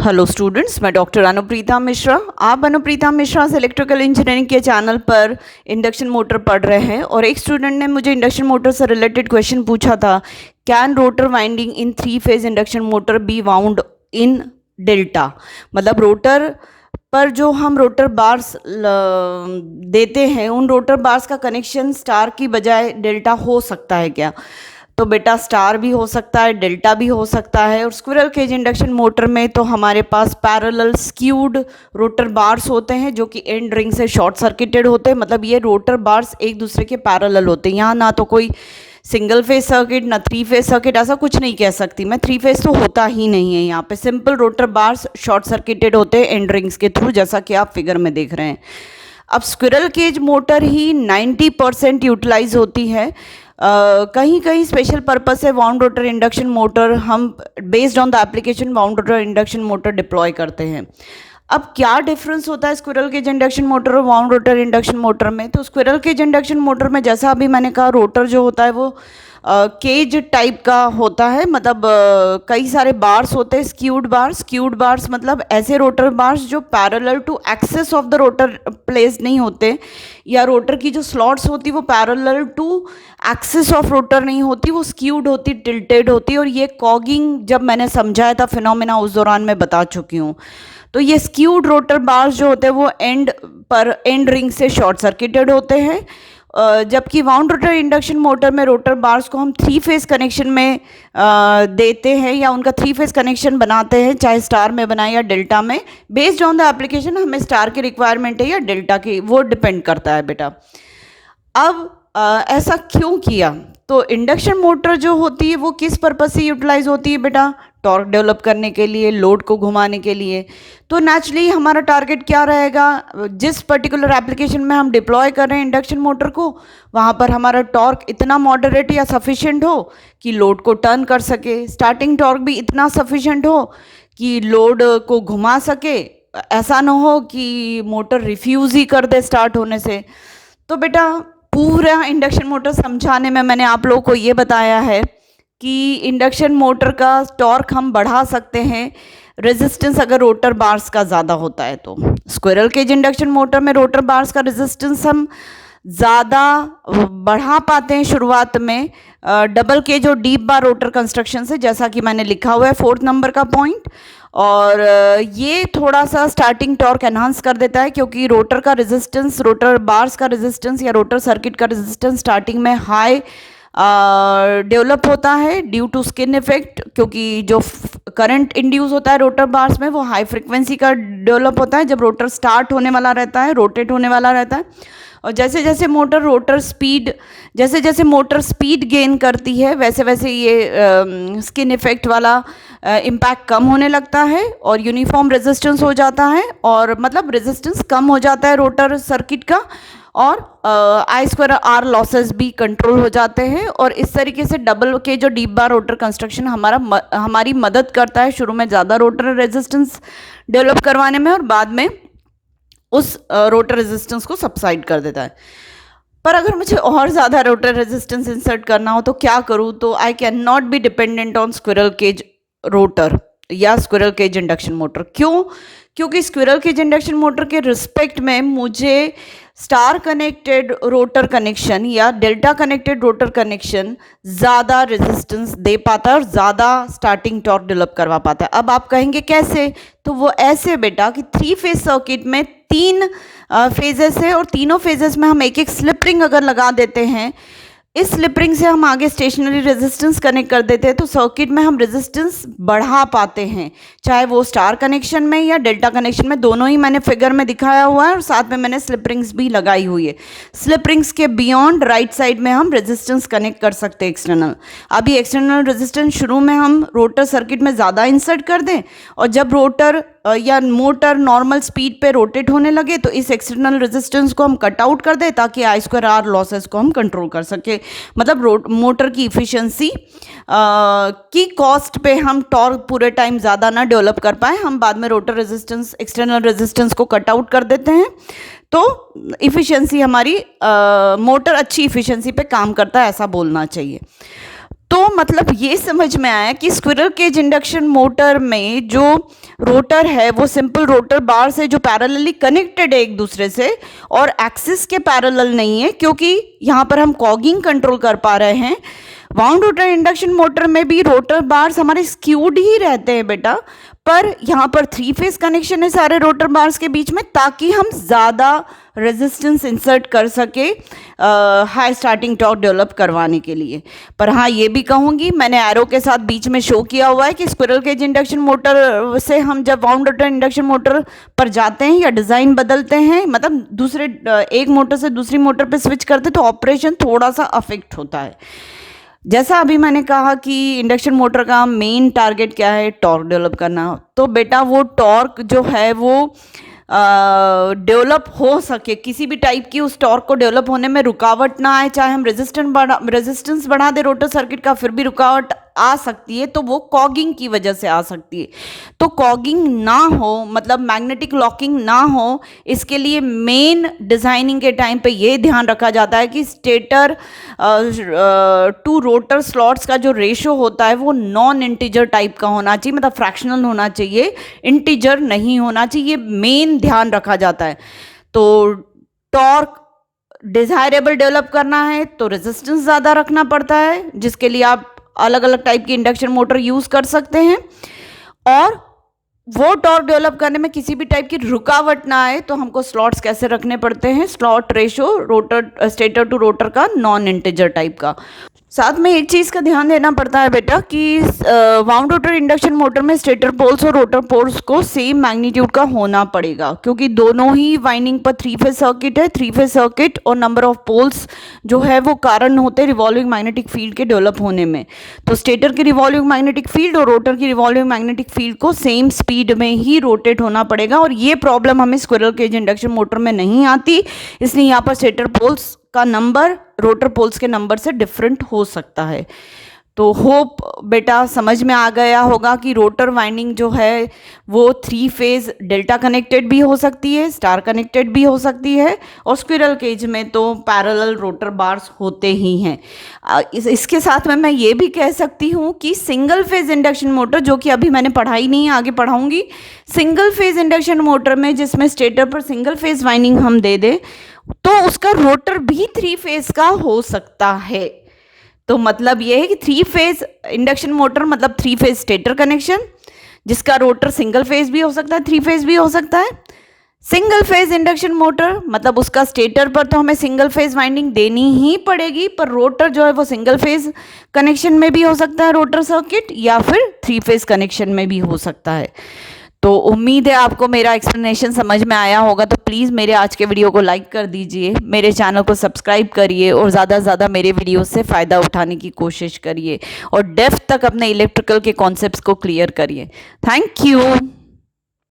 Hello students, मैं doctor Anupreeta Mishra. आप अनुप्रीता मिश्रा से इलेक्ट्रिकल इंजीनियरिंग के चैनल पर इंडक्शन मोटर पढ़ रहे हैं और एक स्टूडेंट ने मुझे इंडक्शन मोटर से रिलेटेड क्वेश्चन पूछा था, कैन रोटर वाइंडिंग इन 3-फेज induction motor be wound in delta. मतलब रोटर पर जो हम रोटर बार्स देते हैं उन रोटर बार्स का कनेक्शन स्टार की बजाय डेल्टा हो सकता है क्या? तो बेटा स्टार भी हो सकता है, डेल्टा भी हो सकता है। और स्क्विरल केज इंडक्शन मोटर में तो हमारे पास पैरेलल स्क्यूड रोटर बार्स होते हैं जो कि एंड रिंग से शॉर्ट सर्किटेड होते हैं। मतलब ये रोटर बार्स एक दूसरे के पैरेलल होते हैं। यहाँ ना तो कोई सिंगल फेज सर्किट ना 3-फेज सर्किट, ऐसा कुछ नहीं कह सकती मैं। 3-फेज तो होता ही नहीं है। यहाँ पे simple rotor bars short circuited होते हैं एंड रिंग्स के थ्रू, जैसा कि आप फिगर में देख रहे हैं। अब स्क्विरल केज मोटर ही 90% यूटिलाइज होती है। कहीं कहीं स्पेशल पर्पस से वाउंड रोटर इंडक्शन मोटर हम based on the application wound rotor induction motor deploy करते हैं। अब क्या डिफरेंस होता है स्क्विरल केज इंडक्शन मोटर और वाउंड रोटर इंडक्शन मोटर में? तो स्क्विरल केज इंडक्शन मोटर में जैसा अभी मैंने कहा, रोटर जो होता है वो केज टाइप का होता है। मतलब कई सारे बार्स होते हैं, स्क्यूड बार्स मतलब ऐसे रोटर बार्स जो parallel to axis of the rotor place नहीं होते, या रोटर की जो स्लॉट्स होती वो parallel to axis of rotor नहीं होती, वो स्क्यूड होती, टिल्टेड होती। और ये कॉगिंग जब मैंने समझाया था फिनोमेना, उस दौरान मैं बता चुकी हूँ। तो ये स्क्यूड रोटर बार्स जो होते हैं वो एंड रिंग से शॉर्ट सर्किटेड होते हैं, जबकि वाउंड रोटर इंडक्शन मोटर में रोटर बार्स को हम 3-फेज कनेक्शन में देते हैं या उनका 3-फेज कनेक्शन बनाते हैं, चाहे स्टार में बनाए या डेल्टा में। बेस्ड ऑन द एप्लीकेशन हमें स्टार की रिक्वायरमेंट है या डेल्टा की, वो डिपेंड करता है बेटा। अब ऐसा क्यों किया? तो इंडक्शन मोटर जो होती है वो किस पर्पज से यूटिलाइज होती है बेटा? टॉर्क डेवलप करने के लिए, लोड को घुमाने के लिए। तो नेचुरली हमारा टारगेट क्या रहेगा? जिस पर्टिकुलर एप्लीकेशन में हम डिप्लॉय कर रहे हैं इंडक्शन मोटर को, वहाँ पर हमारा टॉर्क इतना मॉडरेट या सफिशिएंट हो कि लोड को टर्न कर सके, स्टार्टिंग टॉर्क भी इतना सफिशिएंट हो कि लोड को घुमा सके, ऐसा ना हो कि मोटर रिफ्यूज़ ही कर दे स्टार्ट होने से। तो बेटा पूरा इंडक्शन मोटर समझाने में मैंने आप लोगों को ये बताया है कि इंडक्शन मोटर का टॉर्क हम बढ़ा सकते हैं रेजिस्टेंस अगर रोटर बार्स का ज़्यादा होता है तो। स्क्विरल केज इंडक्शन मोटर में रोटर बार्स का रेजिस्टेंस हम ज़्यादा बढ़ा पाते हैं शुरुआत में डबल केज और डीप बार रोटर कंस्ट्रक्शन से, जैसा कि मैंने लिखा हुआ है 4th नंबर का पॉइंट। और ये थोड़ा सा स्टार्टिंग टॉर्क एनहांस कर देता है, क्योंकि रोटर का रेजिस्टेंस, रोटर बार्स का रेजिस्टेंस या रोटर सर्किट का रेजिस्टेंस स्टार्टिंग में हाई डेवलप होता है ड्यू टू स्किन इफेक्ट, क्योंकि जो करंट इंड्यूस होता है रोटर बार्स में वो हाई फ्रिक्वेंसी का डेवलप होता है जब रोटर स्टार्ट होने वाला रहता है, रोटेट होने वाला रहता है। और जैसे जैसे मोटर स्पीड गेन करती है वैसे वैसे ये स्किन इफेक्ट वाला इम्पैक्ट कम होने लगता है और यूनिफॉर्म रेजिस्टेंस हो जाता है, और मतलब रेजिस्टेंस कम हो जाता है रोटर सर्किट का, और I2R लॉसेस भी कंट्रोल हो जाते हैं। और इस तरीके से डबल के जो डीप बार रोटर कंस्ट्रक्शन हमारी मदद करता है शुरू में ज़्यादा रोटर रेजिस्टेंस डेवलप करवाने में, और बाद में उस रोटर रेजिस्टेंस को सबसाइड कर देता है। पर अगर मुझे और ज़्यादा रोटर रेजिस्टेंस इंसर्ट करना हो तो क्या करूँ? तो I can not be dependent on squirrel cage rotor या स्क्विरल केज इंडक्शन मोटर। क्यों? क्योंकि स्क्विरल केज इंडक्शन मोटर के रिस्पेक्ट में मुझे स्टार कनेक्टेड रोटर कनेक्शन या डेल्टा कनेक्टेड रोटर कनेक्शन ज़्यादा रेजिस्टेंस दे पाता है और ज़्यादा स्टार्टिंग टॉर्क डेवलप करवा पाता है। अब आप कहेंगे कैसे? तो वो ऐसे बेटा कि 3-फेज सर्किट में 3 फेजेस है और तीनों फेजेस में हम एक एक स्लिप रिंग अगर लगा देते हैं, इस स्लिप रिंग से हम आगे स्टेशनरी रेजिस्टेंस कनेक्ट कर देते हैं तो सर्किट में हम रेजिस्टेंस बढ़ा पाते हैं, चाहे वो स्टार कनेक्शन में या डेल्टा कनेक्शन में। दोनों ही मैंने फिगर में दिखाया हुआ है और साथ में मैंने स्लिप रिंग्स भी लगाई हुई है। स्लिप रिंग्स के बियॉन्ड राइट साइड में हम रेजिस्टेंस कनेक्ट कर सकते हैं एक्सटर्नल। अभी एक्सटर्नल रेजिस्टेंस शुरू में हम रोटर सर्किट में ज़्यादा इंसर्ट कर दें, और जब रोटर या मोटर नॉर्मल स्पीड पे रोटेट होने लगे तो इस एक्सटर्नल रेजिस्टेंस को हम कट आउट कर दें ताकि I2R लॉसेस को हम कंट्रोल कर सके। मतलब मोटर की इफिशिएंसी की कॉस्ट पे हम टॉर्क पूरे टाइम ज़्यादा ना डेवलप कर पाए, हम बाद में रोटर रेजिस्टेंस, एक्सटर्नल रेजिस्टेंस को कट आउट कर देते हैं, तो इफिशिएंसी हमारी मोटर अच्छी इफिशिएंसी पे काम करता है, ऐसा बोलना चाहिए। तो मतलब ये समझ में आया कि स्क्विरल केज इंडक्शन मोटर में जो रोटर है वो सिंपल रोटर बार से जो पैरेलली कनेक्टेड है एक दूसरे से और एक्सिस के पैरेलल नहीं है, क्योंकि यहाँ पर हम कॉगिंग कंट्रोल कर पा रहे हैं। वाउंड रोटर इंडक्शन मोटर में भी रोटर बार्स हमारे स्क्यूड ही रहते हैं बेटा, पर यहाँ पर 3 फेज कनेक्शन है सारे रोटर बार्स के बीच में, ताकि हम ज़्यादा रेजिस्टेंस इंसर्ट कर सके हाई स्टार्टिंग टॉर्क डेवलप करवाने के लिए। पर हाँ, ये भी कहूँगी, मैंने एरो के साथ बीच में शो किया हुआ है कि स्क्विरल केज इंडक्शन मोटर से हम जब वाउंड रोटर इंडक्शन मोटर पर जाते हैं या डिज़ाइन बदलते हैं, मतलब दूसरे एक मोटर से दूसरी मोटर पर स्विच करते हैं, तो ऑपरेशन थोड़ा सा अफेक्ट होता है। जैसा अभी मैंने कहा कि इंडक्शन मोटर का मेन टारगेट क्या है, टॉर्क डेवलप करना, तो बेटा वो टॉर्क जो है वो डेवलप हो सके, किसी भी टाइप की उस टॉर्क को डेवलप होने में रुकावट ना आए। चाहे हम रेजिस्टेंस बढ़ा दे रोटर सर्किट का, फिर भी रुकावट आ सकती है, तो वो कॉगिंग की वजह से आ सकती है। तो कॉगिंग ना हो, मतलब मैग्नेटिक लॉकिंग ना हो, इसके लिए मेन डिज़ाइनिंग के टाइम पे ये ध्यान रखा जाता है कि स्टेटर टू रोटर स्लॉट्स का जो रेशो होता है वो नॉन इंटीजर टाइप का होना चाहिए, मतलब फ्रैक्शनल होना चाहिए, इंटीजर नहीं होना चाहिए, ये मेन ध्यान रखा जाता है। तो टॉर्क डिजायरेबल डेवलप करना है तो रेजिस्टेंस ज़्यादा रखना पड़ता है, जिसके लिए आप अलग अलग टाइप की इंडक्शन मोटर यूज़ कर सकते हैं। और वो टॉर्क डेवलप करने में किसी भी टाइप की रुकावट ना आए, तो हमको स्लॉट्स कैसे रखने पड़ते हैं, slot ratio rotor stator to rotor का नॉन इंटीजर टाइप का। साथ में एक चीज़ का ध्यान देना पड़ता है बेटा कि वाउंड रोटर इंडक्शन मोटर में स्टेटर पोल्स और रोटर पोल्स को सेम मैग्नीट्यूड का होना पड़ेगा, क्योंकि दोनों ही वाइंडिंग पर 3 फेज सर्किट है। 3 फेज सर्किट और नंबर ऑफ पोल्स जो है वो कारण होते हैं रिवॉल्विंग मैग्नेटिक फील्ड के डेवलप होने में। तो स्टेटर की रिवॉल्विंग मैग्नेटिक फील्ड और रोटर की रिवॉल्विंग मैग्नेटिक फील्ड को सेम स्पीड में ही रोटेट होना पड़ेगा, और ये प्रॉब्लम हमें स्क्विरल केज इंडक्शन मोटर में नहीं आती, इसलिए यहाँ पर स्टेटर पोल्स का नंबर रोटर पोल्स के नंबर से डिफरेंट हो सकता है। तो होप बेटा समझ में आ गया होगा कि रोटर वाइंडिंग जो है वो 3 फेज डेल्टा कनेक्टेड भी हो सकती है, स्टार कनेक्टेड भी हो सकती है, और स्क्विरल केज में तो पैरेलल रोटर बार्स होते ही हैं। इसके साथ में मैं ये भी कह सकती हूँ कि सिंगल फेज इंडक्शन मोटर, जो कि अभी मैंने पढ़ाई नहीं है, आगे पढ़ाऊँगी, सिंगल फेज इंडक्शन मोटर में जिसमें स्टेटर पर सिंगल फेज वाइंडिंग हम दे दें, तो उसका रोटर भी 3 फेज का हो सकता है। तो मतलब ये है कि 3 फेज इंडक्शन मोटर मतलब 3 फेज स्टेटर कनेक्शन, जिसका रोटर सिंगल फेज भी हो सकता है, 3 फेज भी हो सकता है। सिंगल फेज इंडक्शन मोटर मतलब उसका स्टेटर पर तो हमें सिंगल फेज वाइंडिंग देनी ही पड़ेगी, पर रोटर जो है वो सिंगल फेज कनेक्शन में भी हो सकता है रोटर सर्किट, या फिर 3 फेज कनेक्शन में भी हो सकता है। तो उम्मीद है आपको मेरा एक्सप्लेनेशन समझ में आया होगा। तो प्लीज़ मेरे आज के वीडियो को लाइक कर दीजिए, मेरे चैनल को सब्सक्राइब करिए, और ज़्यादा से ज़्यादा मेरे वीडियो से फ़ायदा उठाने की कोशिश करिए, और डेप्थ तक अपने इलेक्ट्रिकल के कॉन्सेप्ट्स को क्लियर करिए। Thank you.